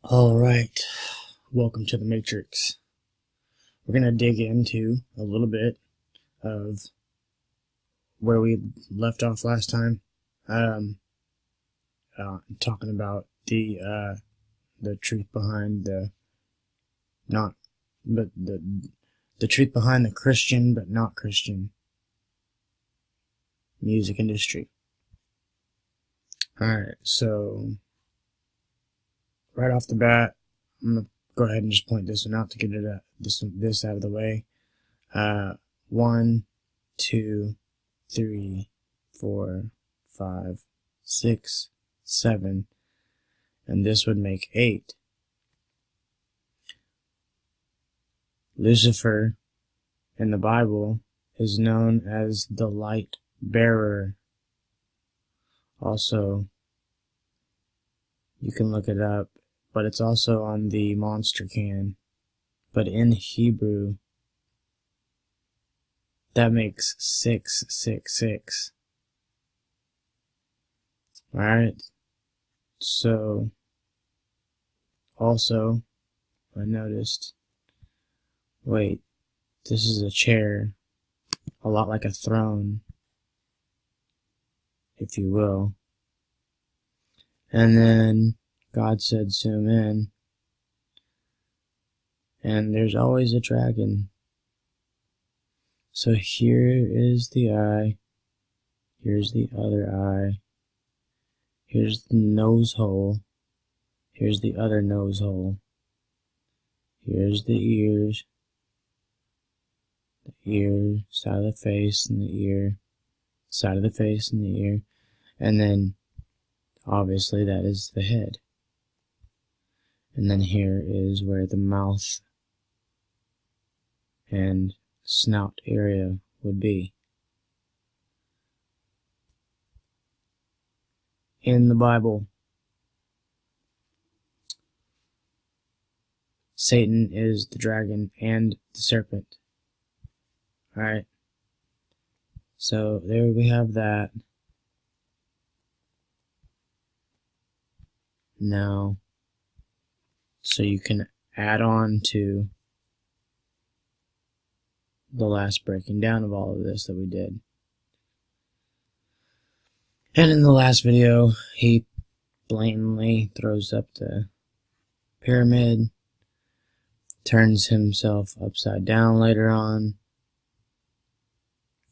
Alright, welcome to the Matrix. We're going to dig into a little bit of where we left off last time. Talking about the truth behind the truth behind the Christian but not Christian music industry. Alright, so right off the bat, I'm going to go ahead and just point this one out to get this out of the way. 1, 2, 3, 4, 5, 6, 7, and this would make 8. Lucifer in the Bible is known as the light bearer. Also, you can look it up, but it's also on the monster can. But in Hebrew, that makes 666. Alright, so also I noticed, wait, this is a chair, a lot like a throne, if you will. And then God said zoom in, and there's always a dragon. So here is the eye, here's the other eye, here's the nose hole, here's the other nose hole, here's the ears, side of the face, and the ear, side of the face, and the ear, and then obviously that is the head. And then here is where the mouth and snout area would be. In the Bible, Satan is the dragon and the serpent. Alright, so there we have that. Now, so you can add on to the last breaking down of all of this that we did. And in the last video, he blatantly throws up the pyramid, turns himself upside down later on,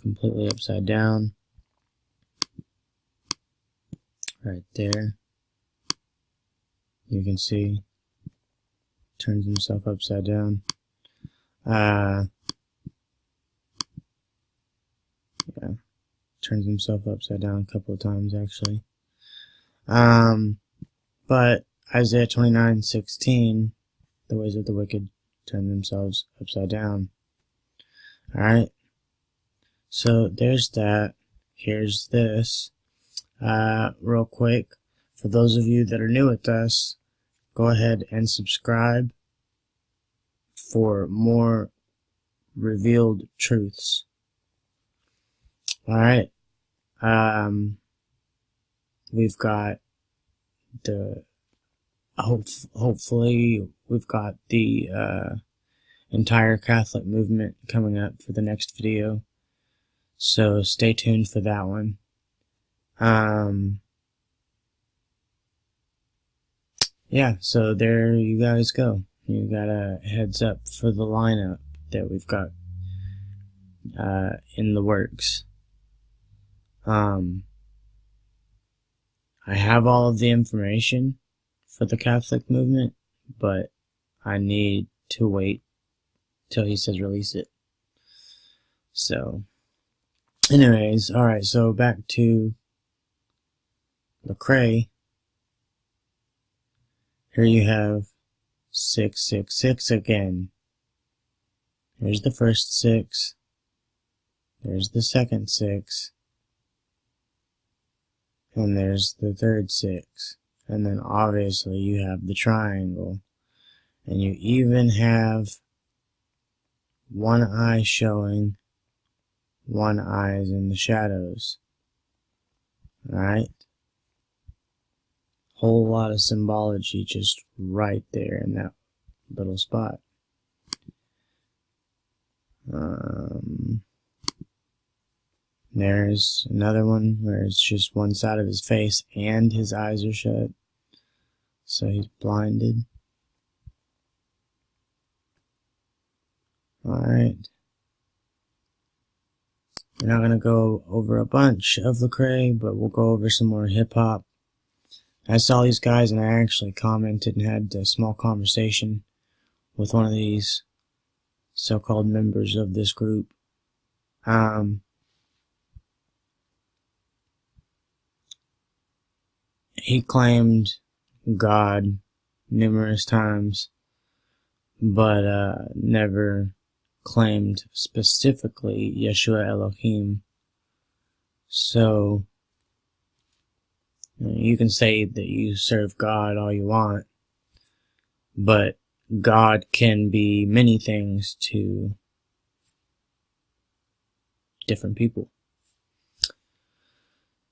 completely upside down, right there. You can see, turns himself upside down. Yeah, turns himself upside down a couple of times actually. But Isaiah 29:16, the ways of the wicked turn themselves upside down. Alright, so there's that. Here's this. Real quick, for those of you that are new with us, go ahead and subscribe for more revealed truths. Alright, we've got the, hopefully we've got the entire Catholic movement coming up for the next video, so stay tuned for that one. Yeah, so there you guys go. You got a heads up for the lineup that we've got in the works. I have all of the information for the Catholic movement, but I need to wait till he says release it. So, anyways, alright, so back to Lecrae. Here you have 666 again. Here's the first 6. There's the second 6. And there's the third 6. And then obviously you have the triangle. And you even have one eye showing, one eye is in the shadows. Alright? Whole lot of symbology just right there in that little spot. There's another one where it's just one side of his face and his eyes are shut, so he's blinded. Alright. We're not going to go over a bunch of Lecrae, but we'll go over some more hip-hop. I saw these guys and I actually commented and had a small conversation with one of these so-called members of this group. He claimed God numerous times, but never claimed specifically Yeshua Elohim. So you can say that you serve God all you want, but God can be many things to different people.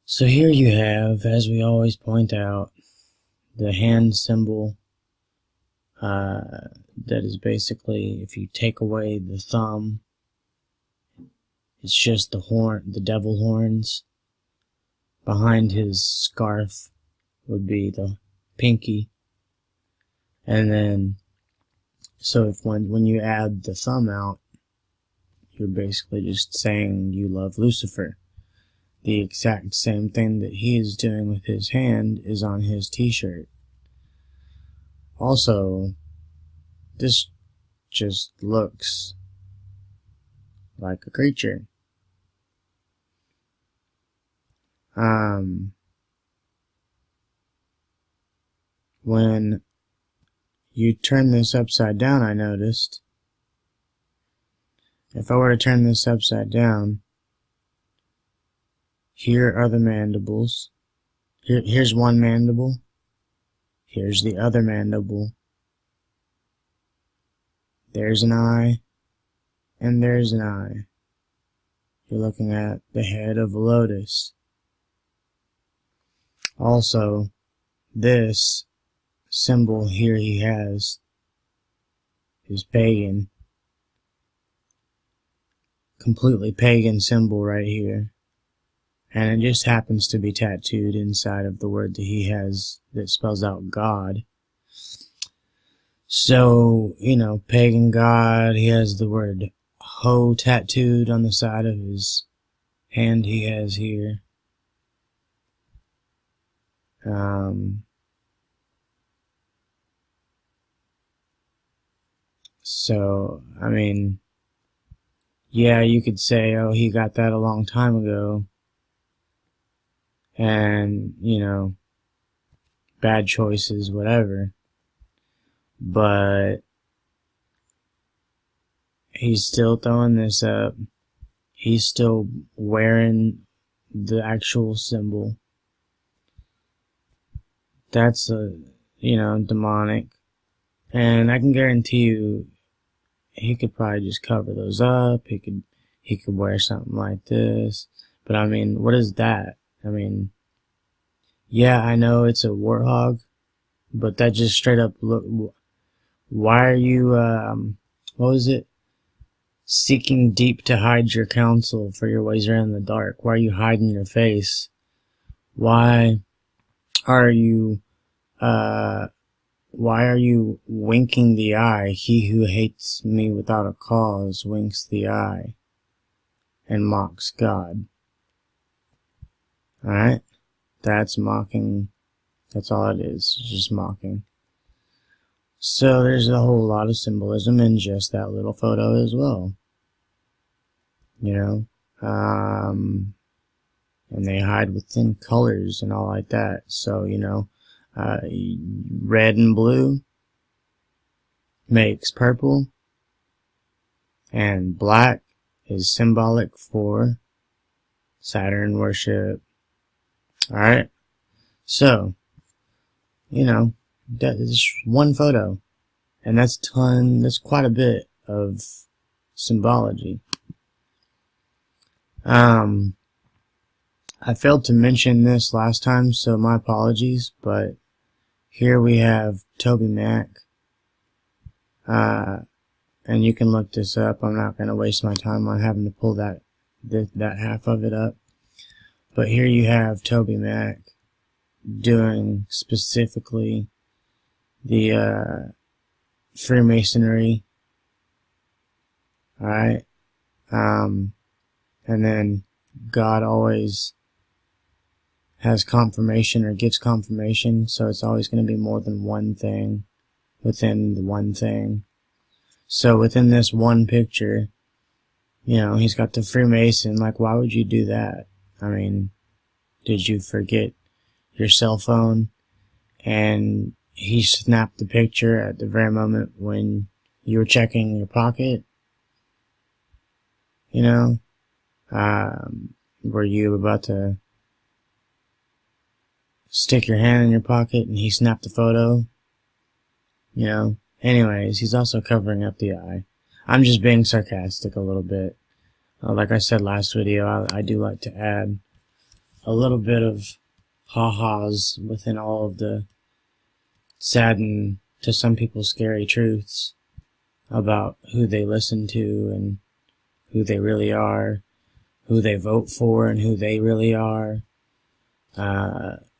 So here you have, as we always point out, the hand symbol that is basically, if you take away the thumb, it's just the devil horns. Behind his scarf would be the pinky. And then, so if when you add the thumb out, you're basically just saying you love Lucifer. The exact same thing that he is doing with his hand is on his t-shirt. Also, this just looks like a creature. When you turn this upside down, I noticed, if I were to turn this upside down, here are the mandibles. Here's one mandible. Here's the other mandible. There's an eye. And there's an eye. You're looking at the head of a lotus. Also, this symbol here he has is pagan. Completely pagan symbol right here. And it just happens to be tattooed inside of the word that he has that spells out God. So, pagan God, he has the word ho tattooed on the side of his hand he has here. So, yeah, you could say, oh, he got that a long time ago. And, bad choices, whatever. But he's still throwing this up. He's still wearing the actual symbol. That's demonic. And I can guarantee you, he could probably just cover those up. He could wear something like this. But what is that? Yeah, I know it's a warthog, but that just straight up look. Why are you, what was it? Seeking deep to hide your counsel, for your ways are in the dark. Why are you hiding your face? Why are you winking the eye? He who hates me without a cause winks the eye and mocks God. Alright? That's mocking. That's all it is. It's just mocking. So there's a whole lot of symbolism in just that little photo as well. And they hide within colors and all like that. So, red and blue makes purple, and black is symbolic for Saturn worship. Alright? So, that is one photo. And that's quite a bit of symbology. I failed to mention this last time, so my apologies, but here we have Toby Mac. And you can look this up. I'm not going to waste my time on having to pull that half of it up. But here you have Toby Mac doing specifically the Freemasonry. Alright. And then God always has confirmation or gives confirmation, so it's always going to be more than one thing within the one thing. So within this one picture, you know, he's got the Freemason. Like, why would you do that? I mean, did you forget your cell phone and he snapped the picture at the very moment when you were checking your pocket? You know, were you about to stick your hand in your pocket and he snapped the photo? You know, anyways, he's also covering up the eye. I'm just being sarcastic a little bit. Like I said last video, I do like to add a little bit of ha-has within all of the sad and to some people scary truths about who they listen to and who they really are, who they vote for and who they really are,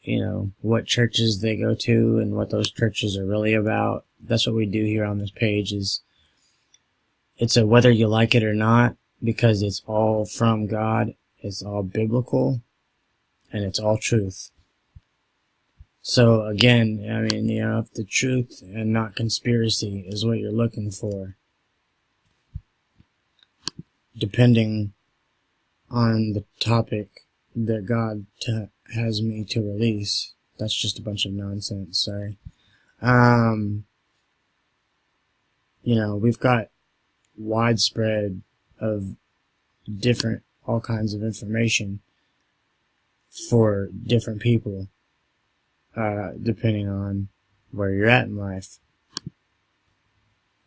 you know, what churches they go to and what those churches are really about. That's what we do here on this page. It's a whether you like it or not, because it's all from God, it's all biblical, and it's all truth. So again, I mean, you know, if the truth and not conspiracy is what you're looking for, depending on the topic that God has me to release, that's just a bunch of nonsense, sorry. You know, we've got widespread of different, all kinds of information for different people, depending on where you're at in life.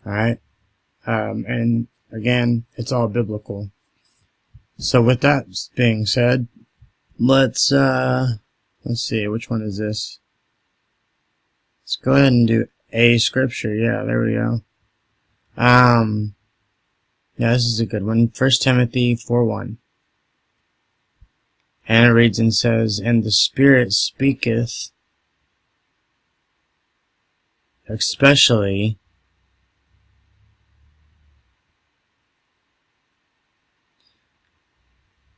Alright? And again, it's all biblical. So with that being said, let's see, which one is this? Let's go ahead and do a scripture. Yeah, there we go. Yeah, this is a good one. 1 Timothy 4:1. And it reads and says, "And the Spirit speaketh especially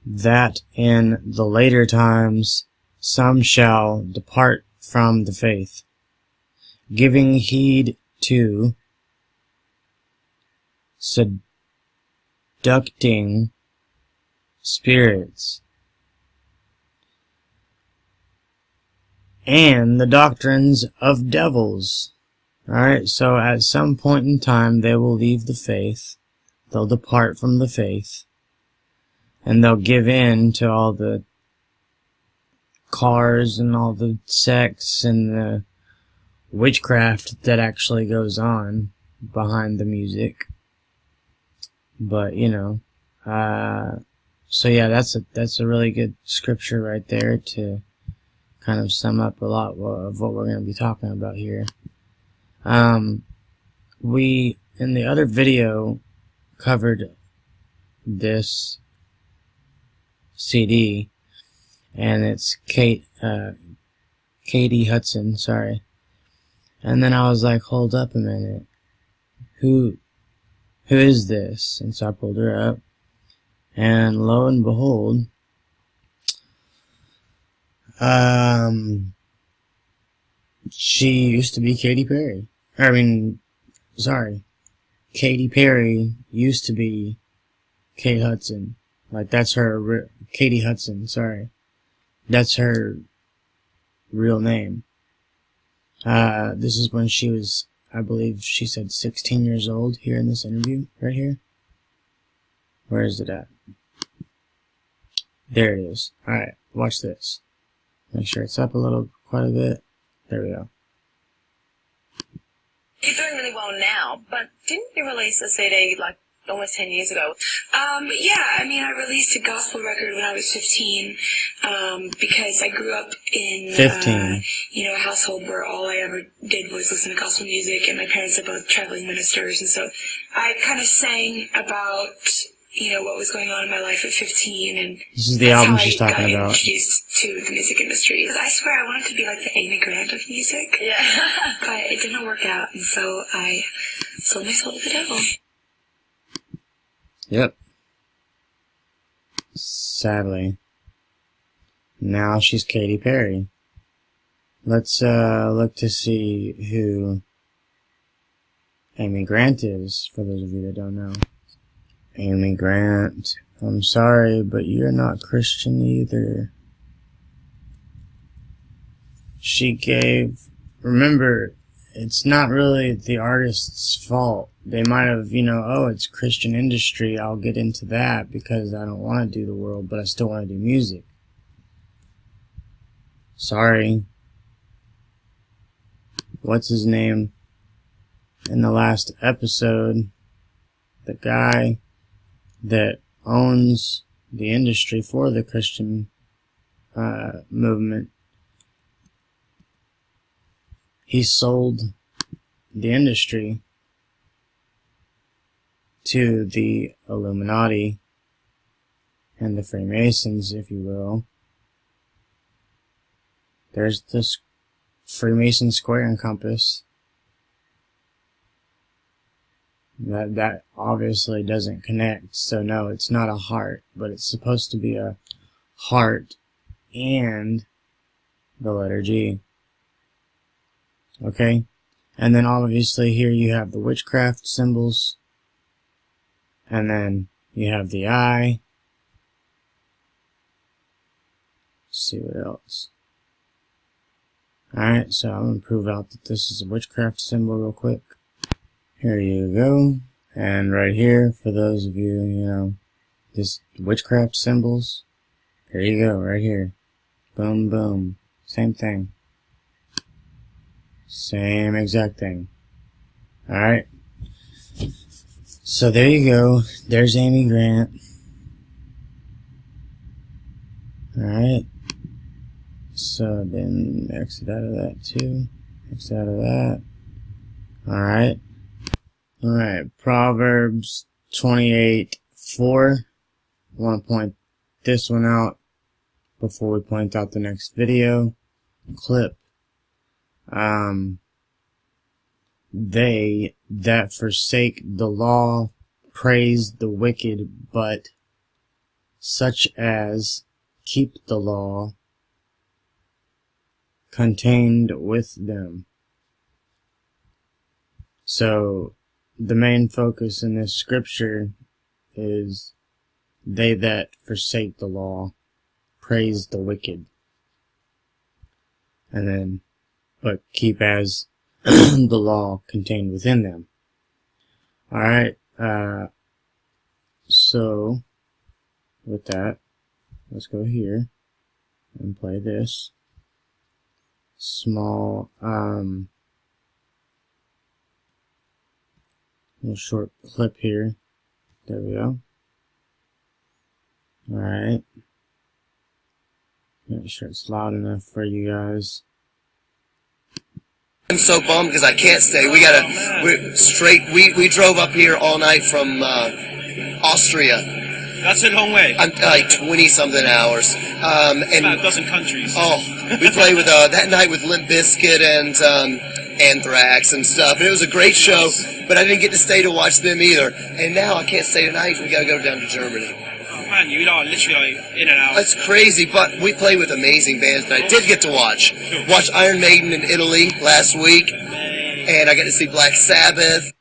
that in the later times some shall depart from the faith, giving heed to seducing spirits, and the doctrines of devils." Alright, so at some point in time they will leave the faith, they'll depart from the faith, and they'll give in to all the cars and all the sex and the witchcraft that actually goes on behind the music. But, you know, so yeah, that's a really good scripture right there to kind of sum up a lot of what we're going to be talking about here. We, in the other video, covered this CD, and it's Katie Hudson, sorry. And then I was like, hold up a minute, who is this? And so I pulled her up, and lo and behold, she used to be Katy Perry. Katy Perry used to be Kate Hudson. Like, that's her, Katie Hudson, sorry. That's her real name. This is when she was, I believe she said 16 years old here in this interview, right here. Where is it at? There it is. Alright, watch this. Make sure it's up quite a bit. There we go. You're doing really well now, but didn't you release a CD like almost 10 years ago. Yeah, I mean, I released a gospel record when I was 15, because I grew up in, 15. a household where all I ever did was listen to gospel music, and my parents are both traveling ministers, and so I kind of sang about, what was going on in my life at 15, and this is the album she's talking about. I got introduced to the music industry. I swear I wanted to be like the Amy Grant of music, but it didn't work out, and so I sold my soul to the devil. Yep. Sadly. Now she's Katy Perry. Let's look to see who Amy Grant is, for those of you that don't know. Amy Grant, I'm sorry, but you're not Christian either. She gave, remember, it's not really the artist's fault. They might have, oh, it's Christian industry, I'll get into that because I don't want to do the world, but I still want to do music. Sorry. What's his name? In the last episode, the guy that owns the industry for the Christian movement, he sold the industry to the Illuminati and the Freemasons, if you will. There's this Freemason square and compass. That obviously doesn't connect, so no, it's not a heart, but it's supposed to be a heart and the letter G. Okay? And then obviously here you have the witchcraft symbols, and then you have the eye. Let's see what else. Alright, so I'm going to prove out that this is a witchcraft symbol real quick. Here you go. And right here, for those of you, this witchcraft symbols. Here you go, right here. Boom, boom. Same thing. Same exact thing. Alright. So there you go. There's Amy Grant. Alright. So then exit out of that too. Exit out of that. Alright. Alright, Proverbs 28:4. I want to point this one out before we point out the next video clip. They that forsake the law praise the wicked, but such as keep the law contained with them. So, the main focus in this scripture is they that forsake the law praise the wicked. And then, but keep as the law contained within them. Alright, so, with that, let's go here and play this small, little short clip here. There we go. Alright. Make sure it's loud enough for you guys. I'm so bummed because I can't stay. We drove up here all night from Austria. That's a long way. I'm like 20-something hours. And about a dozen countries. Oh, we played with that night with Limp Bizkit and Anthrax and stuff. And it was a great show, but I didn't get to stay to watch them either. And now I can't stay tonight. We got to go down to Germany. Oh man, you are literally like in and out. That's crazy, but we played with amazing bands that I did get to watch. Cool. Watched Iron Maiden in Italy last week, and I got to see Black Sabbath.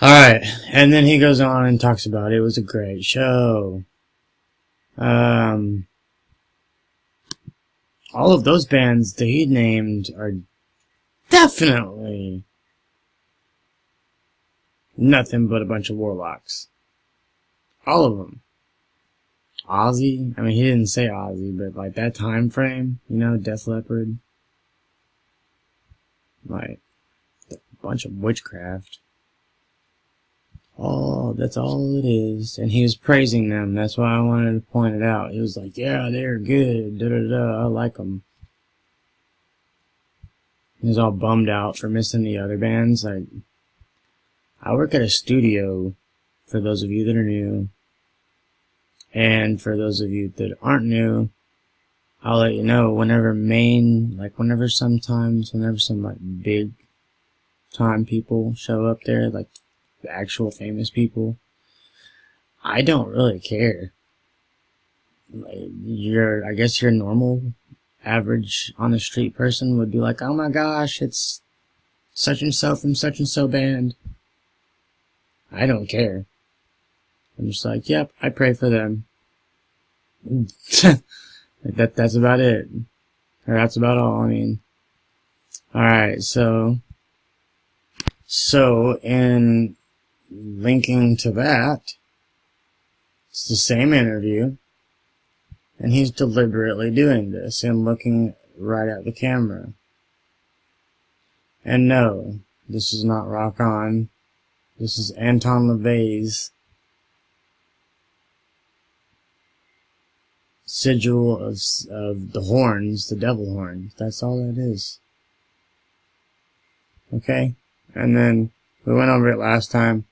Alright, and then he goes on and talks about it was a great show. All of those bands that he named are definitely nothing but a bunch of warlocks. All of them. Ozzy, I mean, he didn't say Ozzy, but like that time frame, Def Leppard. Like, a bunch of witchcraft. That's all it is. And he was praising them. That's why I wanted to point it out. He was like, yeah, they're good. Da da da. I like them. He was all bummed out for missing the other bands. Like, I work at a studio, for those of you that are new. And for those of you that aren't new, I'll let you know whenever some like big time people show up there, like the actual famous people, I don't really care. Like, I guess your normal, average, on the street person would be like, oh my gosh, it's such and so from such and so band. I don't care. I'm just like, yep, I pray for them. That's about it. Or that's about all, I mean. Alright, so in linking to that, it's the same interview, and he's deliberately doing this and looking right at the camera. And no, this is not Rock On. This is Anton LaVey's sigil of the horns, the devil horns. That's all that is. Okay? And then, we went over it last time,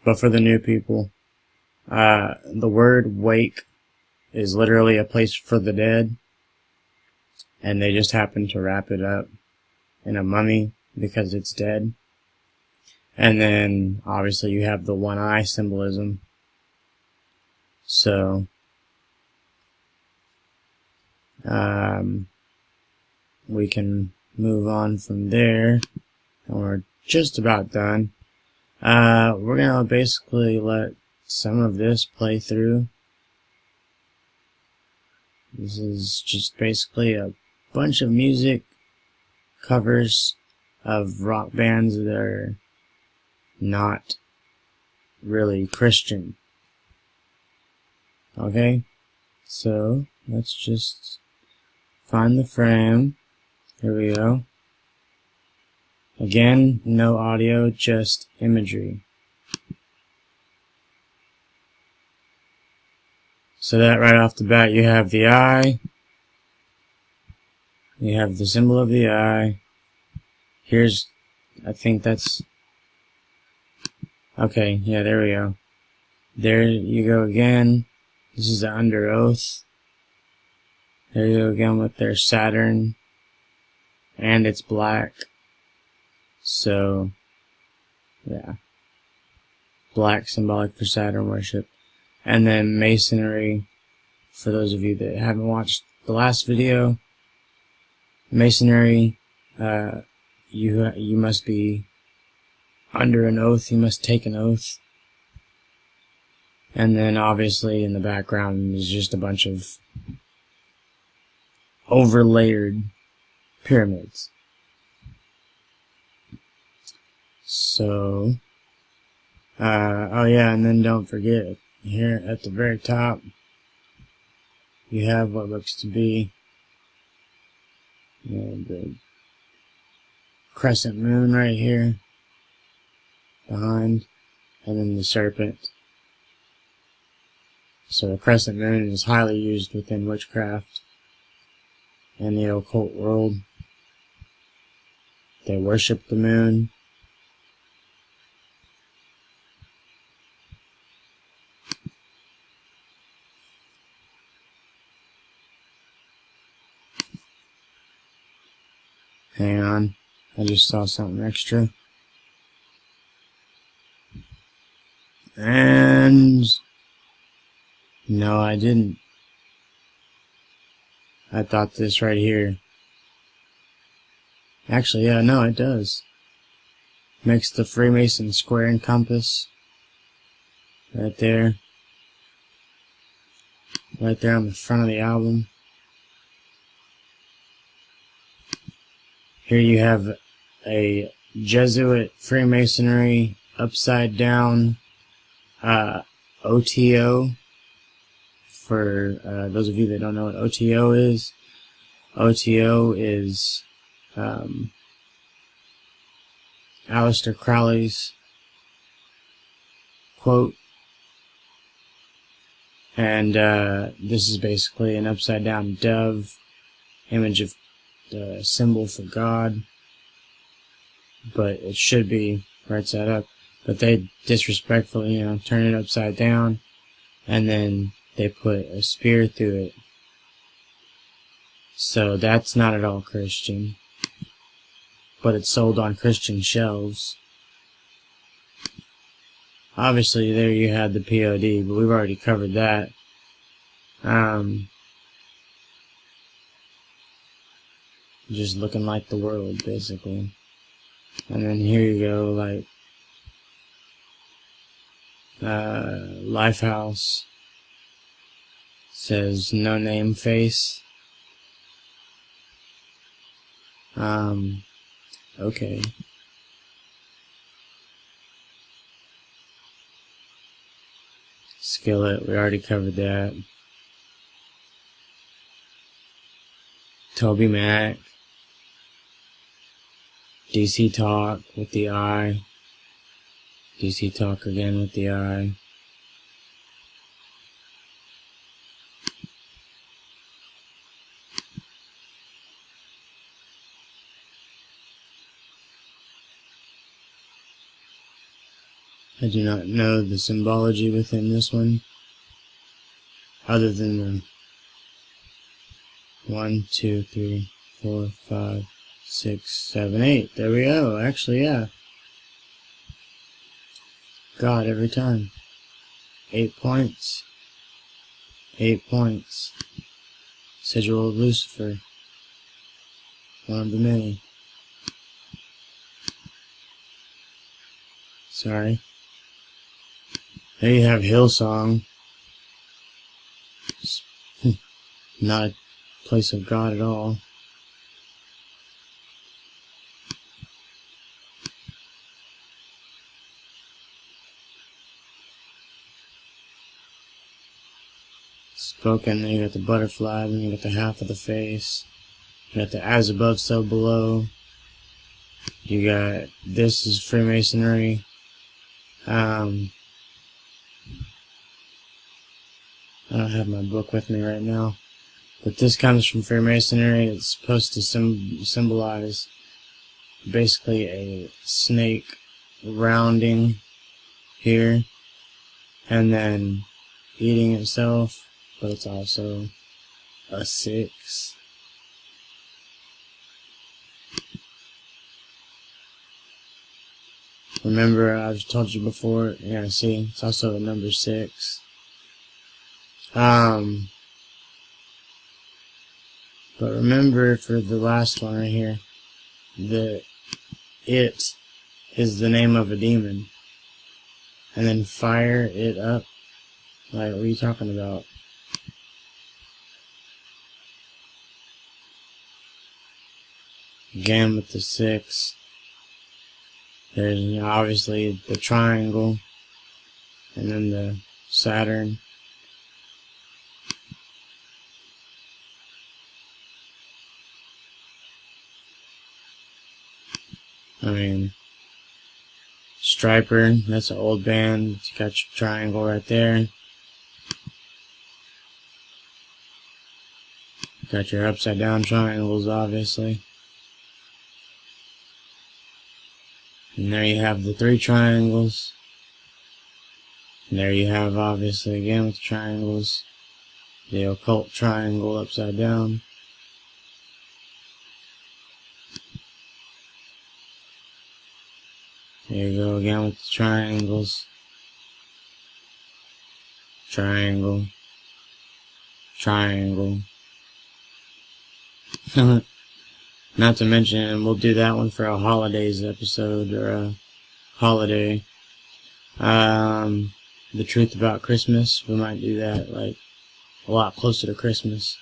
but for the new people, the word wake is literally a place for the dead, and they just happen to wrap it up in a mummy because it's dead. And then, obviously, you have the one eye symbolism. So, we can move on from there, and we're just about done. We're gonna basically let some of this play through. This is just basically a bunch of music covers of rock bands that are not really Christian. Okay? So, let's just find the frame. Here we go. Again, no audio, just imagery. So that right off the bat, you have the eye. You have the symbol of the eye. Here's, I think that's, okay, yeah, there we go. There you go again. This is the Under Oath. There you go again with their Saturn. And it's black. So, yeah. Black, symbolic for Saturn worship. And then Masonry, for those of you that haven't watched the last video. Masonry, you must be under an oath, you must take an oath. And then obviously in the background is just a bunch of overlayered pyramids. So, oh yeah, and then don't forget, here at the very top, you have what looks to be the crescent moon right here, behind, and then the serpent. So the crescent moon is highly used within witchcraft and the occult world. They worship the moon. Hang on, I just saw something extra. And no, I didn't. I thought this right here. Actually, yeah, no, it does. Makes the Freemason square and compass. Right there. Right there on the front of the album. Here you have a Jesuit Freemasonry upside down OTO. For those of you that don't know what OTO is Aleister Crowley's quote. And this is basically an upside down dove, image of the symbol for God, but it should be right side up. But they disrespectfully, turn it upside down, and then they put a spear through it. So that's not at all Christian, but it's sold on Christian shelves. Obviously, there you had the POD, but we've already covered that. Just looking like the world, basically. And then here you go, like, Lifehouse says no name face. Okay. Skillet, we already covered that. Toby Mac. DC Talk with the I. DC Talk again with the I. I do not know the symbology within this one, other than the 1, 2, 3, 4, 5, 6, 7, 8. There we go. Actually, yeah. God every time. 8 points. 8 points. Sigil of Lucifer. One of the many. Sorry. There you have Hillsong. Not a place of God at all. Spoken, then you got the butterfly, then you got the half of the face. You got the as above, so below. You got, this is Freemasonry. I don't have my book with me right now, but this comes from Freemasonry. It's supposed to symbolize basically a snake rounding here and then eating itself, but it's also a 6. Remember, I've told you before, yeah, see, it's also a number 6. But remember for the last one right here, that it is the name of a demon. And then fire it up. Like, what are you talking about? Again with the 6. There's obviously the triangle. And then the Saturn. I mean, Striper, that's an old band. You got your triangle right there. Got your upside down triangles, obviously. And there you have the 3 triangles. And there you have, obviously, again with the triangles, the occult triangle upside down. There you go again with the triangles. Triangle. Triangle. Not to mention, we'll do that one for a holidays episode, or a holiday. The truth about Christmas, we might do that, like, a lot closer to Christmas.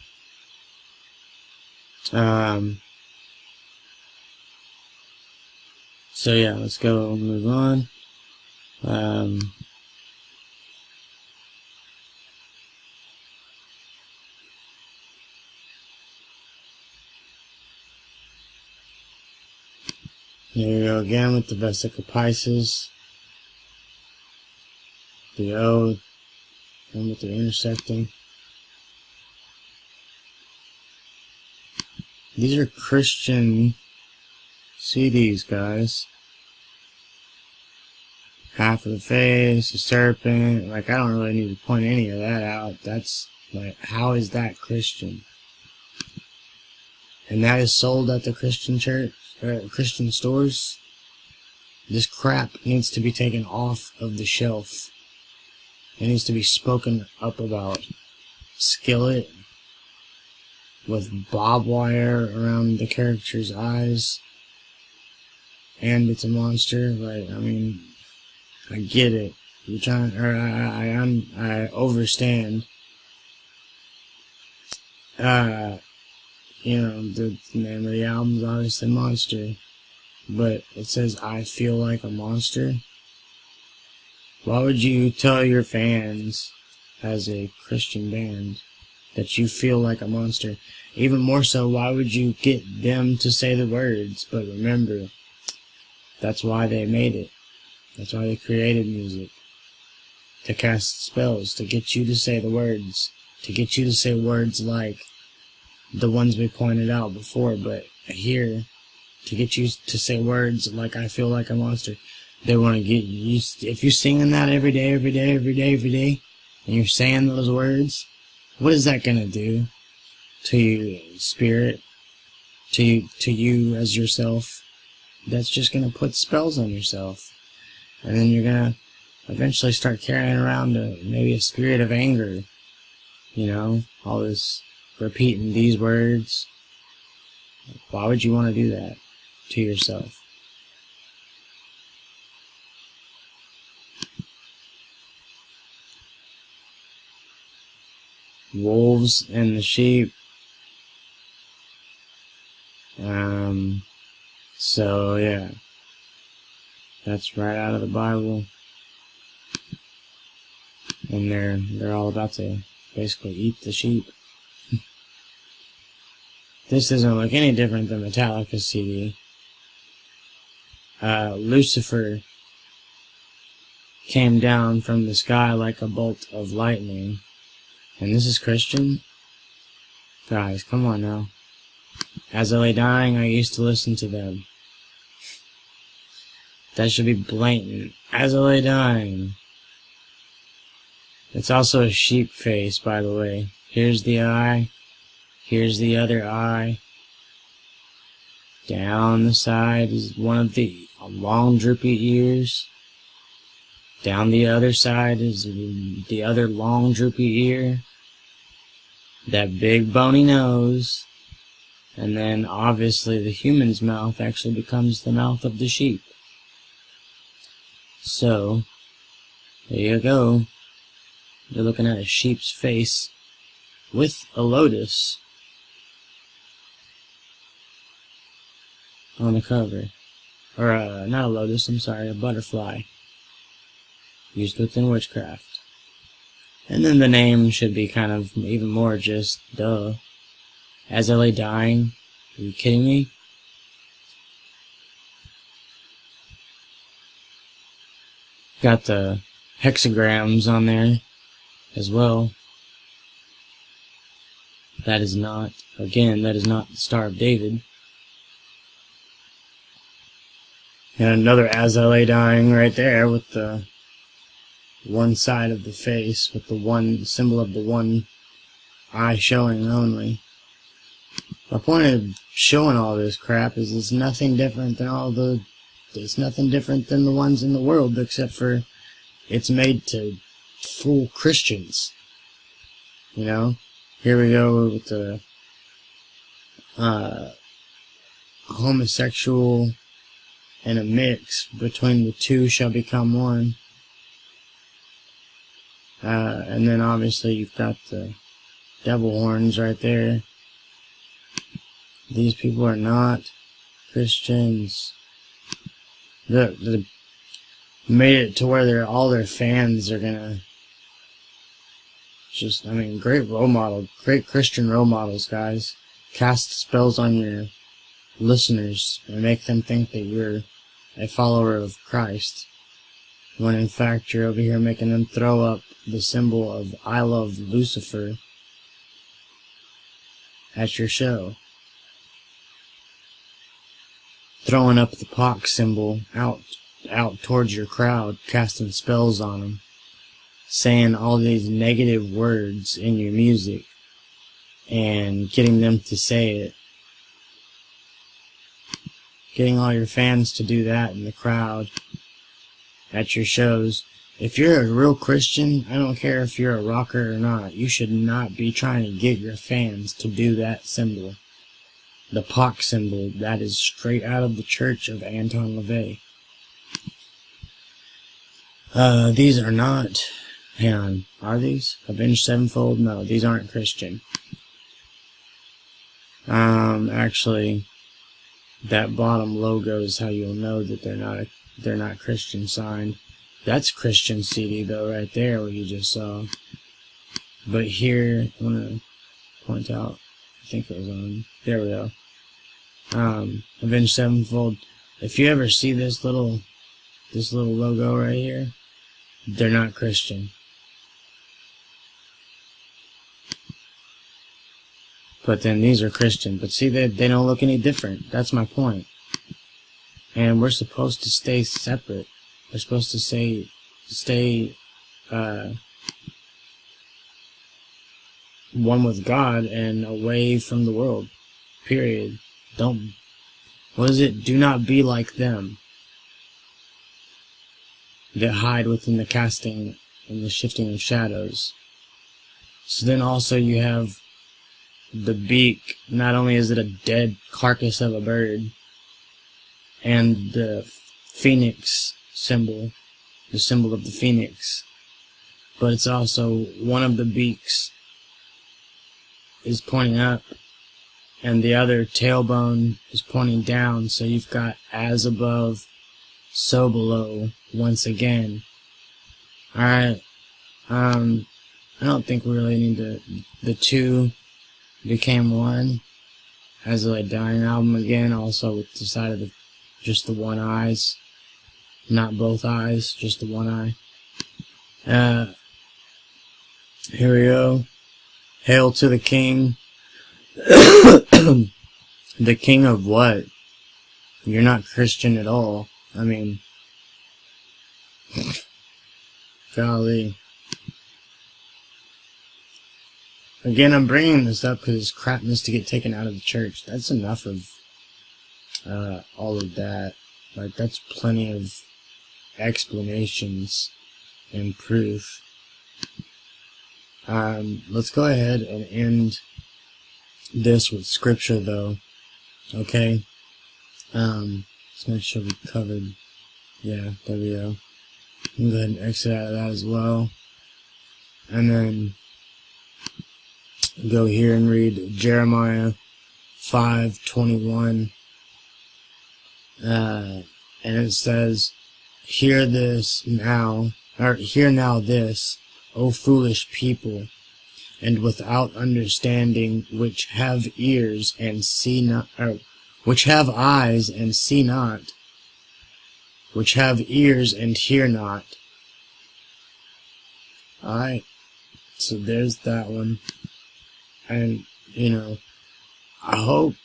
So yeah, let's go move on. Here we go again with the Vesica Pisces. the O, and with the intersecting. These are Christian CDs, guys. Half of the face, a serpent. Like, I don't really need to point any of that out. That's, like, how is that Christian? And that is sold at the Christian church, Christian stores. This crap needs to be taken off of the shelf. It needs to be spoken up about. Skillet with barbed wire around the character's eyes. And it's a monster. Like, I mean, I get it. You're trying, or I overstand. You know, the name of the album is obviously Monster, but it says I feel like a monster. Why would you tell your fans, as a Christian band, that you feel like a monster? Even more so, why would you get them to say the words? But remember, that's why they made it. That's why they created music. To cast spells, to get you to say the words. To get you to say words like the ones we pointed out before, but here, to get you to say words like I feel like a monster. They want to get you, if you're singing that every day, and you're saying those words, what is that going to do to your spirit, to you as yourself? That's just going to put spells on yourself. And then you're going to eventually start carrying around maybe a spirit of anger. You know, all this repeating these words. Why would you want to do that to yourself? Wolves and the sheep. So yeah, that's right out of the Bible, and they're all about to basically eat the sheep. This doesn't look any different than Metallica's CD. Lucifer came down from the sky like a bolt of lightning. And this is Christian? Guys, come on now. As I lay dying, I used to listen to them. That should be blatant. As I lay dying. It's also a sheep face, by the way. Here's the eye. Here's the other eye. Down the side is one of the long droopy ears. Down the other side is the other long droopy ear. That big bony nose. And then obviously the human's mouth actually becomes the mouth of the sheep. So, there you go. You're looking at a sheep's face with a lotus on the cover. Or, not a lotus, I'm sorry, a butterfly. Used within witchcraft. And then the name should be kind of even more just, duh. As I lay dying. Are you kidding me? Got the hexagrams on there as well. That is not, again, that is not the Star of David. And another As I Lay Dying right there with the one side of the face, with the one symbol of the one eye showing only. My point of showing all this crap is it's nothing different than it's nothing different than the ones in the world, except for it's made to fool Christians. You know? Here we go with the homosexual and a mix between the two shall become one. And then obviously you've got the devil horns right there. These people are not Christians. They made it to where all their fans are gonna just, I mean, great role model, great Christian role models, guys. Cast spells on your listeners and make them think that you're a follower of Christ. when in fact you're over here making them throw up the symbol of I love Lucifer at your show. Throwing up the pox symbol out towards your crowd, casting spells on them, saying all these negative words in your music and getting them to say it. Getting all your fans to do that in the crowd at your shows. If you're a real Christian, I don't care if you're a rocker or not, you should not be trying to get your fans to do that symbol. The pox symbol, that is straight out of the Church of Anton LaVey. These are not, hang on, are these? Avenged Sevenfold? No, these aren't Christian. Actually, that bottom logo is how you'll know that they're not Christian signed. That's Christian CD though, right there, what you just saw. But here, I want to point out, I think it was on, there we go. Avenged Sevenfold. If you ever see this little logo right here, they're not Christian. But then these are Christian. But see, they don't look any different. That's my point. And we're supposed to stay separate. We're supposed to stay one with God and away from the world. Period. What is it? Do not be like them that hide within the casting and the shifting of shadows. So then also you have the beak. Not only is it a dead carcass of a bird, and the phoenix symbol, the symbol of the phoenix, but it's also one of the beaks is pointing up, and the other tailbone is pointing down, so you've got as above, so below, once again. Alright, I don't think we really need the two became one as a dying album again, also with the side of just the one eyes, not both eyes, just the one eye. Here we go. Hail to the King. The King of what? You're not Christian at all. I mean, golly. Again, I'm bringing this up because crap needs to get taken out of the church. That's enough of all of that. Like, that's plenty of explanations and proof. Let's go ahead and end this with scripture, though. Okay? Let's make sure we covered. Yeah, there we go. I'm going to go ahead and exit out of that as well. And then go here and read Jeremiah 5:21. And it says, Hear now this, O foolish people, and without understanding, which have ears and see not, which have eyes and see not, which have ears and hear not. Alright, so there's that one. And, I hope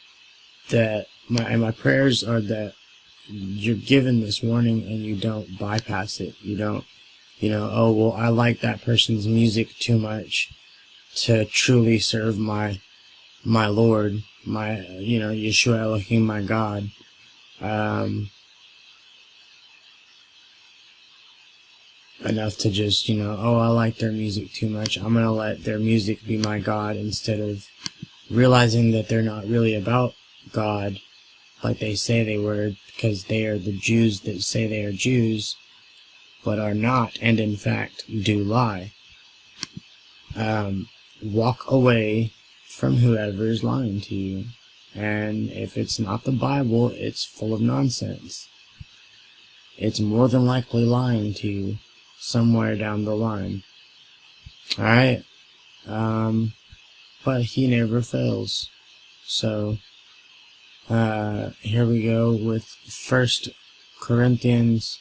that my prayers are that you're given this warning and you don't bypass it. You don't, oh, well, I like that person's music too much to truly serve my Lord, Yeshua Elohim, my God. Enough to just, oh, I like their music too much, I'm gonna let their music be my God, instead of realizing that they're not really about God like they say they were, because they are the Jews that say they are Jews, but are not, and in fact do lie. Walk away from whoever is lying to you. And if it's not the Bible, it's full of nonsense. It's more than likely lying to you somewhere down the line. Alright? But he never fails. So, here we go with 1 Corinthians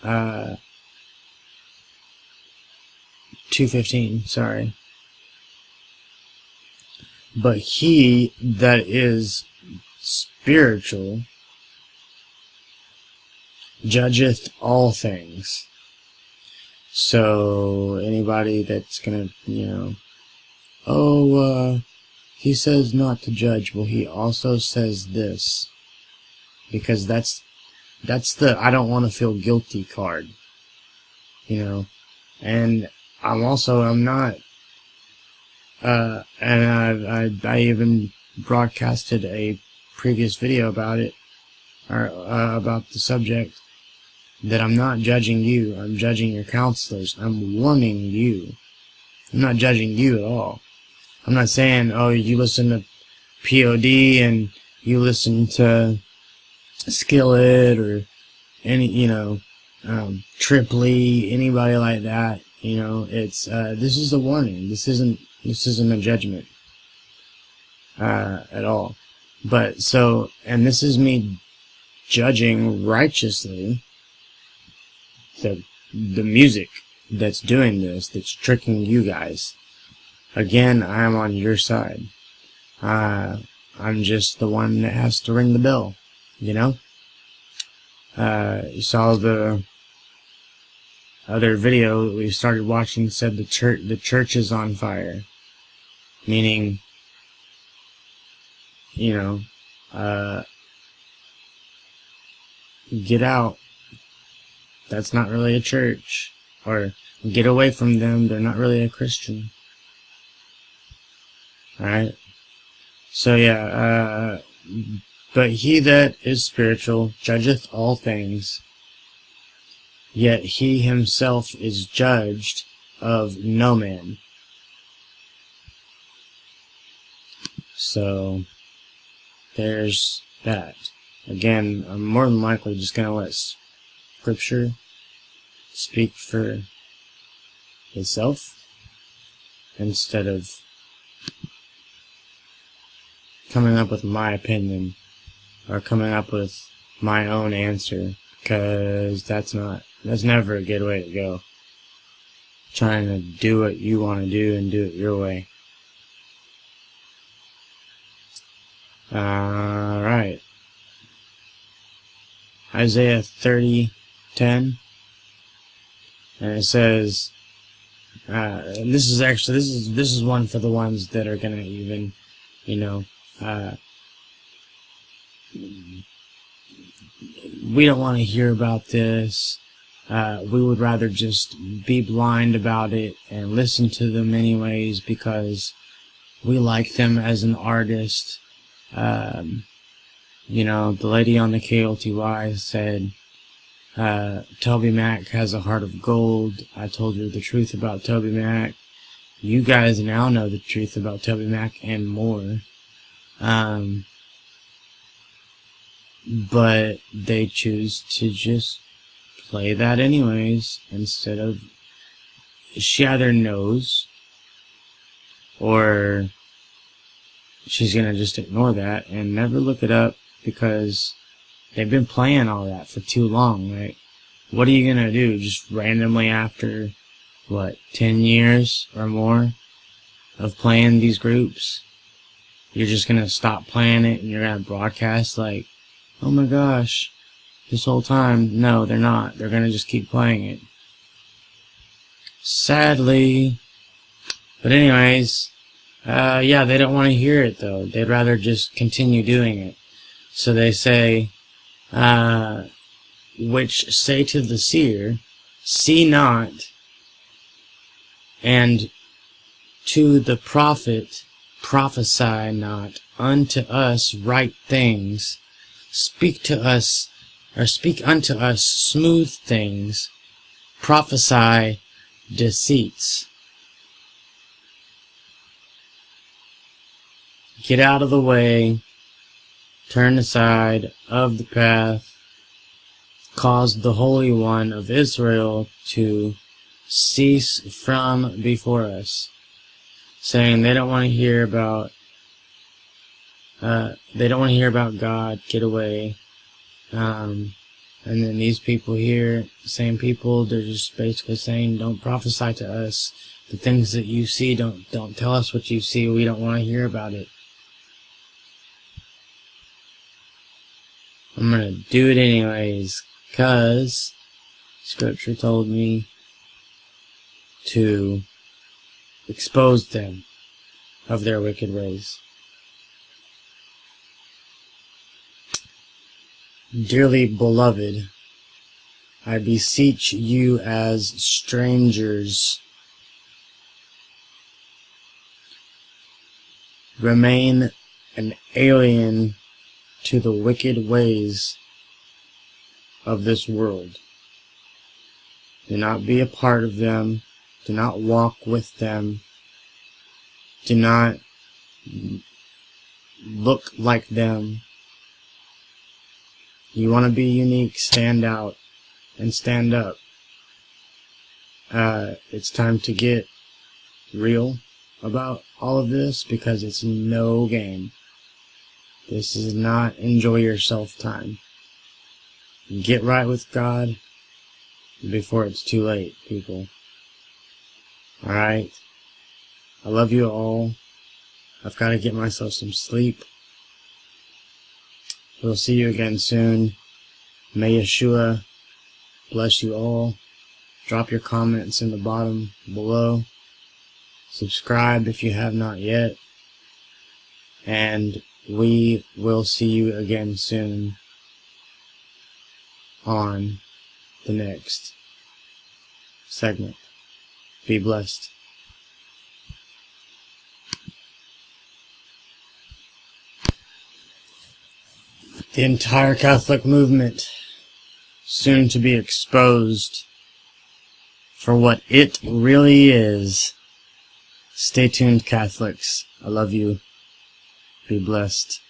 2:15, sorry. But he that is spiritual judgeth all things. So anybody that's gonna, he says not to judge. Well, he also says this, because that's the I don't want to feel guilty card, and I'm not, and I even broadcasted a previous video about it, or about the subject, that I'm not judging you, I'm judging your counselors. I'm warning you. I'm not judging you at all. I'm not saying, oh, you listen to POD and you listen to Skillet or any, Tripley, anybody like that. It's this is a warning. This isn't a judgment at all. But and this is me judging righteously the music that's doing this, that's tricking you guys. Again, I am on your side. I'm just the one that has to ring the bell, You saw the other video that we started watching, said the church is on fire. Meaning, get out. That's not really a church. Or get away from them. They're not really a Christian. Alright? So yeah, but he that is spiritual judgeth all things, yet he himself is judged of no man. So there's that. Again, I'm more than likely just going to let Scripture speak for itself instead of coming up with my opinion or coming up with my own answer, because that's never a good way to go. Trying to do what you want to do and do it your way. Alright. Isaiah 30:10, and it says, and this is one for the ones that are gonna even, we don't want to hear about this. We would rather just be blind about it and listen to them anyways because we like them as an artist. The lady on the KLTY said, Toby Mac has a heart of gold. I told you the truth about Toby Mac. You guys now know the truth about Toby Mac and more. But they choose to just play that anyways, instead of, she either knows or she's gonna just ignore that and never look it up, because they've been playing all that for too long. Like, what are you gonna do? Just randomly after, 10 years or more of playing these groups, you're just gonna stop playing it and you're gonna broadcast like, oh my gosh, this whole time? No, they're not. They're gonna just keep playing it. Sadly. But anyways, yeah, they don't want to hear it though. They'd rather just continue doing it. So they say, which say to the seer, see not, and to the prophet, prophesy not unto us right things, speak to us, or speak unto us smooth things, prophesy deceits. Get out of the way, turn aside of the path, cause the Holy One of Israel to cease from before us. Saying they don't want to hear about God, get away. And then these people here, same people, they're just basically saying, don't prophesy to us. The things that you see, don't tell us what you see. We don't want to hear about it. I'm going to do it anyways, because Scripture told me to expose them of their wicked ways. Dearly beloved, I beseech you as strangers, remain an alien to the wicked ways of this world. Do not be a part of them. Do not walk with them. Do not look like them. You want to be unique, stand out, and stand up. It's time to get real about all of this, because it's no game. This is not enjoy yourself time. Get right with God before it's too late, people. Alright? I love you all. I've got to get myself some sleep. We'll see you again soon. May Yeshua bless you all. Drop your comments in the bottom below. Subscribe if you have not yet. And we will see you again soon on the next segment. Be blessed. The entire Catholic movement soon to be exposed for what it really is. Stay tuned, Catholics. I love you. Be blessed.